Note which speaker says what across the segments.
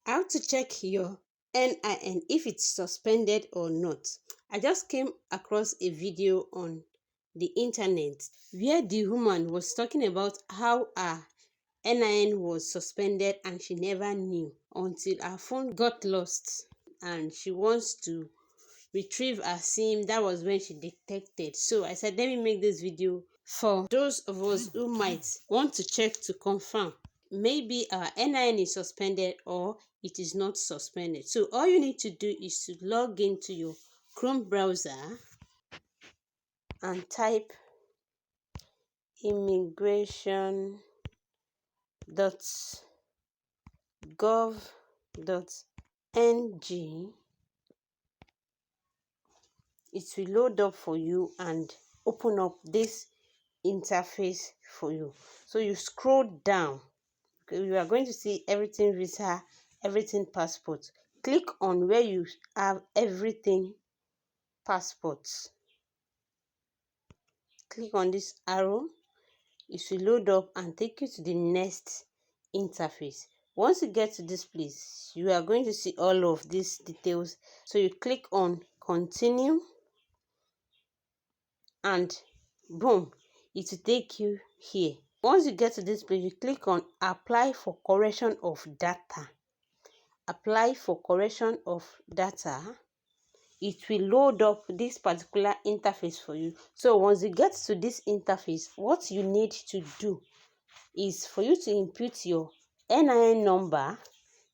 Speaker 1: How to check your NIN if it's suspended or not. I just came across a video on the internet where the woman was talking about how her NIN was suspended and she never knew until her phone got lost and she wants to retrieve her SIM. That was when she detected. So I said, let me make this video for those of us who might want to check to confirm maybe our NIN is suspended or it is not suspended. So all you need to do is to log into your Chrome browser and type immigration.gov.ng. It will load up for you and open up this interface for you. So you scroll down. You are going to see everything visa, everything passport. Click on where you have everything passports. Click on this arrow. It will load up and take you to the next interface. Once you get to this place, you are going to see all of these details. So you click on continue and boom, it will take you here. Once you get to this place, you click on apply for correction of data. Apply for correction of data. It will load up this particular interface for you. So once you get to this interface, what you need to do is for you to input your NIN number,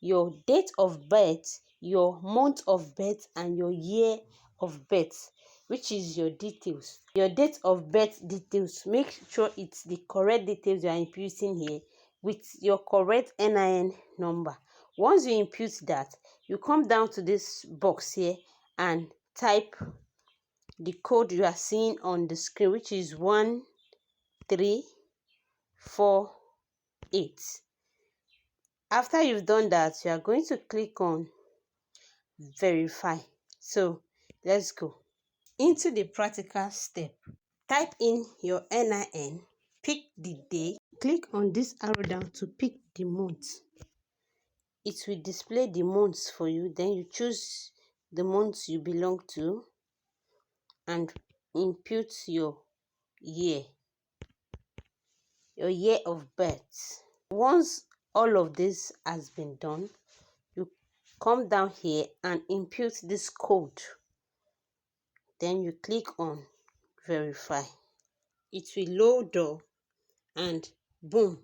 Speaker 1: your date of birth, your month of birth, and your year of birth, which is your details. Your date of birth details, make sure it's the correct details you are inputting here with your correct NIN number. Once you input that, you come down to this box here and type the code you are seeing on the screen, which is 1348. After you've done that, you are going to click on verify. So let's go into the practical step. Type in your NIN, pick the day, click on this arrow down to pick the month. It will display the months for you. Then you choose the months you belong to and input your year of birth. Once all of this has been done, you come down here and input this code. Then you click on verify. It will load up and boom,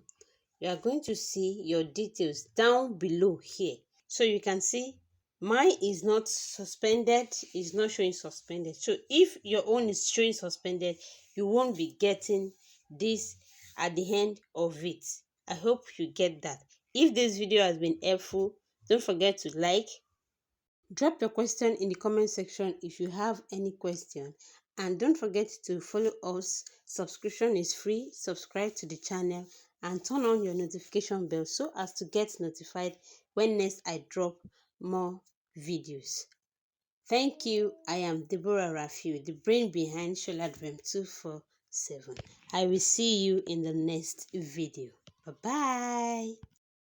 Speaker 1: you are going to see your details down below here. So you can see mine is not suspended, is not showing suspended. So if your own is showing suspended, you won't be getting this at the end of it. I hope you get that. If this video has been helpful, don't forget to like. Drop your question in the comment section if you have any question. And don't forget to follow us. Subscription is free. Subscribe to the channel and turn on your notification bell so as to get notified when next I drop more videos. Thank you. I am Deborah Rafiu, the brain behind Sholadrem 247. I will see you in the next video. Bye-bye.